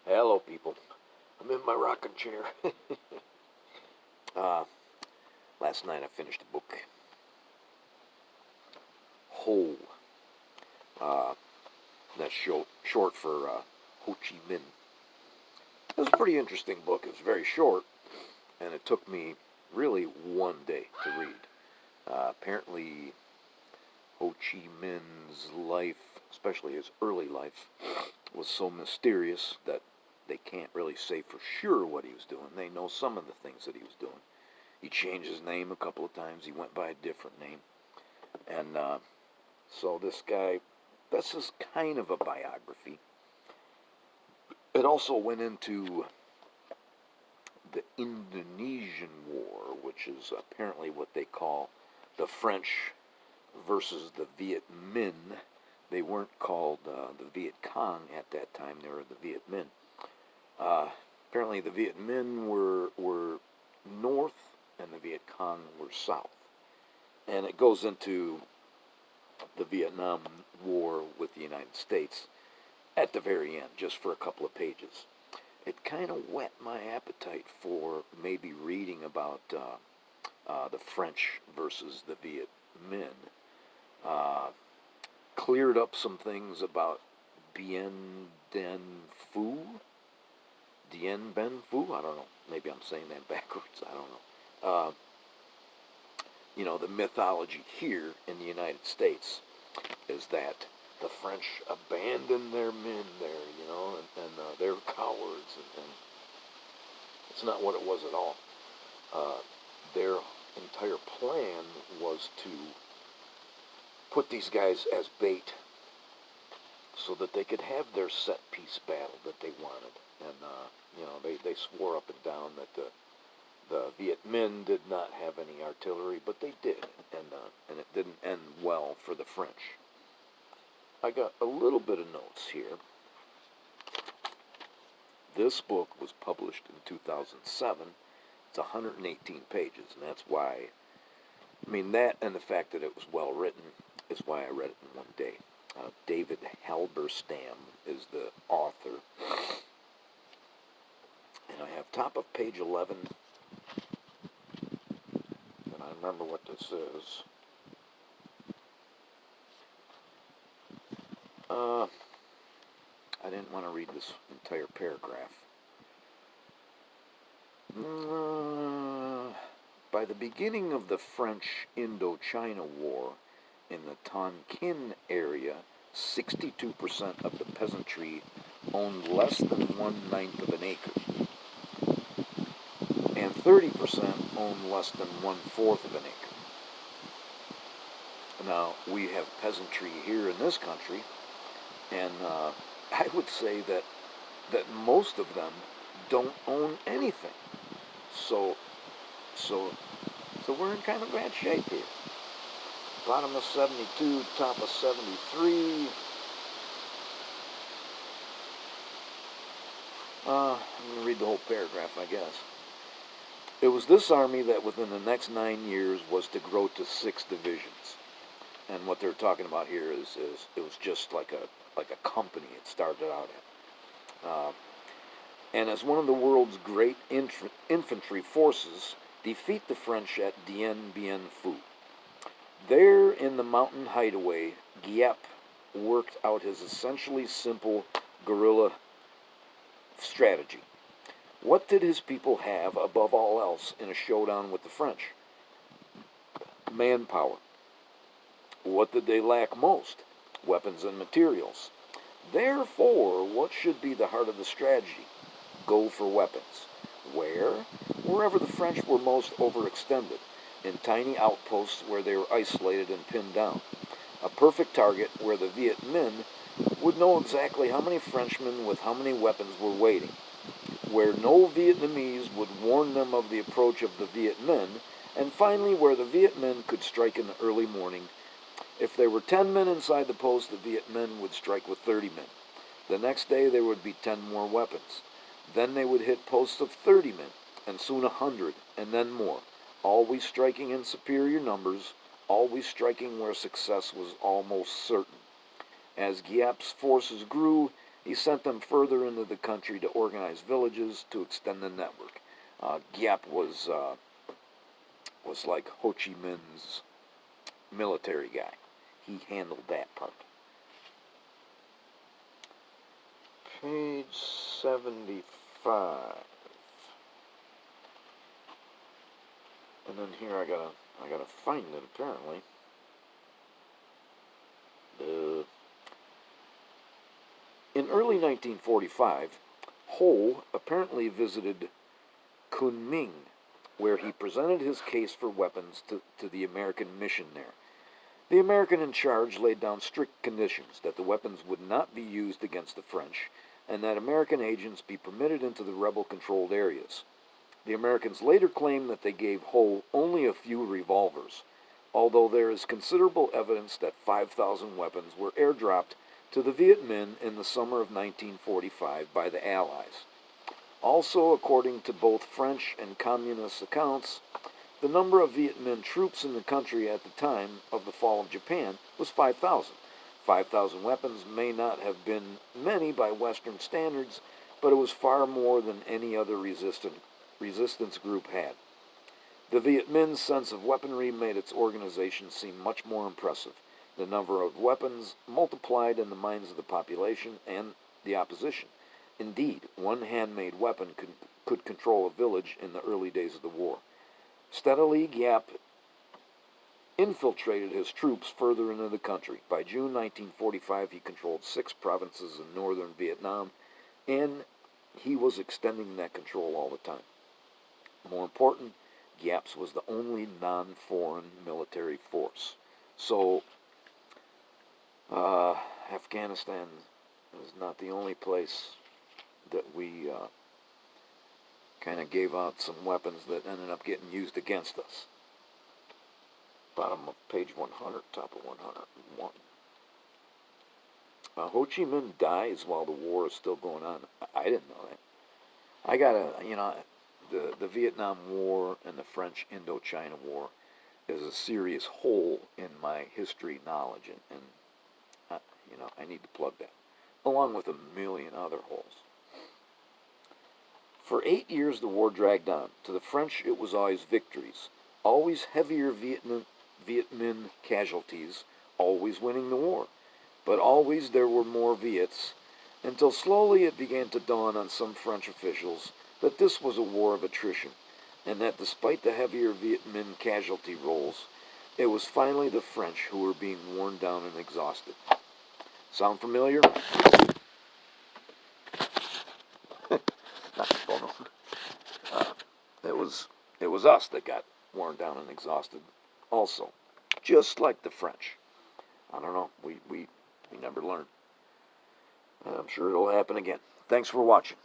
Hello, people. I'm in my rocking chair. uh, Last night I finished a book, Whole. Uh, that's short for Ho Chi Minh. It was a pretty interesting book. It was very short, and it took me really one day to read. Apparently, Ho Chi Minh's life, especially his early life, was so mysterious that they can't really say for sure what he was doing. They know some of the things that he was doing. He changed his name a couple of times. He went by a different name. And so this guy, this is kind of a biography. It also went into the Indonesian War, which is apparently what they call the French versus the Viet Minh. They weren't called the Viet Cong at that time. They were the Viet Minh. Apparently the Viet Minh were north and the Viet Cong were south. And it goes into the Vietnam War with the United States at the very end, just for a couple of pages. It kind of whet my appetite for maybe reading about the French versus the Viet Minh. Cleared up some things about Bien Den Phu. Dien Ben Phu? I don't know. Maybe I'm saying that backwards. I don't know. The mythology here in the United States is that the French abandoned their men there, and they're cowards, and it's not what it was at all. Their entire plan was to put these guys as bait so that they could have their set piece battle that they wanted. And, they swore up and down that the Viet Minh did not have any artillery, but they did, and it didn't end well for the French. I got a little bit of notes here. This book was published in 2007. It's 118 pages, and that's why, that and the fact that it was well written is why I read it in one day. David Halberstam is the author. And I have top of page 11, and I remember what this is. I didn't want to read this entire paragraph. By the beginning of the French Indochina War in the Tonkin area, 62% of the peasantry owned less than 1/9 of an acre, and 30% owned less than 1/4 of an acre. Now, we have peasantry here in this country, and I would say that most of them don't own anything. So we're in kind of bad shape here. Bottom of 72, top of 73. I'm going to read the whole paragraph, I guess. It was this army that within the next 9 years was to grow to 6 divisions. And what they're talking about here is it was just like a company it started out at. And as one of the world's great infantry forces, defeat the French at Dien Bien Phu. There in the mountain hideaway, Giap worked out his essentially simple guerrilla strategy. What did his people have above all else in a showdown with the French? Manpower. What did they lack most? Weapons and materials. Therefore, what should be the heart of the strategy? Go for weapons. Where? Wherever the French were most overextended, in tiny outposts where they were isolated and pinned down. A perfect target where the Viet Minh would know exactly how many Frenchmen with how many weapons were waiting. Where no Vietnamese would warn them of the approach of the Viet Minh, and finally where the Viet Minh could strike in the early morning. If there were 10 men inside the post, the Viet Minh would strike with 30 men. The next day there would be 10 more weapons. Then they would hit posts of 30 men, and soon 100, and then more, always striking in superior numbers, always striking where success was almost certain. As Giap's forces grew, he sent them further into the country to organize villages to extend the network. Giap was like Ho Chi Minh's military guy. He handled that part. Page 75. And then here I gotta find it apparently. In early 1945, Ho apparently visited Kunming, where he presented his case for weapons to the American mission there. The American in charge laid down strict conditions that the weapons would not be used against the French, and that American agents be permitted into the rebel-controlled areas. The Americans later claimed that they gave Ho only a few revolvers, although there is considerable evidence that 5,000 weapons were airdropped to the Viet Minh in the summer of 1945 by the Allies. Also, according to both French and Communist accounts, the number of Viet Minh troops in the country at the time of the fall of Japan was 5,000. 5,000 weapons may not have been many by Western standards, but it was far more than any other resistance group had. The Viet Minh's sense of weaponry made its organization seem much more impressive. The number of weapons multiplied in the minds of the population and the opposition. Indeed, one handmade weapon could control a village in the early days of the war. Steadily, Giap infiltrated his troops further into the country. By June 1945, he controlled 6 provinces in northern Vietnam, and he was extending that control all the time. More important, Giap's was the only non-foreign military force. So, Afghanistan is not the only place that we kind of gave out some weapons that ended up getting used against us. Bottom of page 100, top of 101. Ho Chi Minh dies while the war is still going on. I didn't know that. I gotta, the Vietnam War and the French Indochina War is a serious hole in my history knowledge, and I need to plug that, along with a million other holes. For 8 years, the war dragged on. To the French, it was always victories, always heavier Viet Minh casualties, always winning the war. But always there were more Viets, until slowly it began to dawn on some French officials that this was a war of attrition, and that despite the heavier Viet Minh casualty rolls, it was finally the French who were being worn down and exhausted. Sound familiar? Not Bono. It was us that got worn down and exhausted also, just like the French. I don't know. We never learned. I'm sure it'll happen again. Thanks for watching.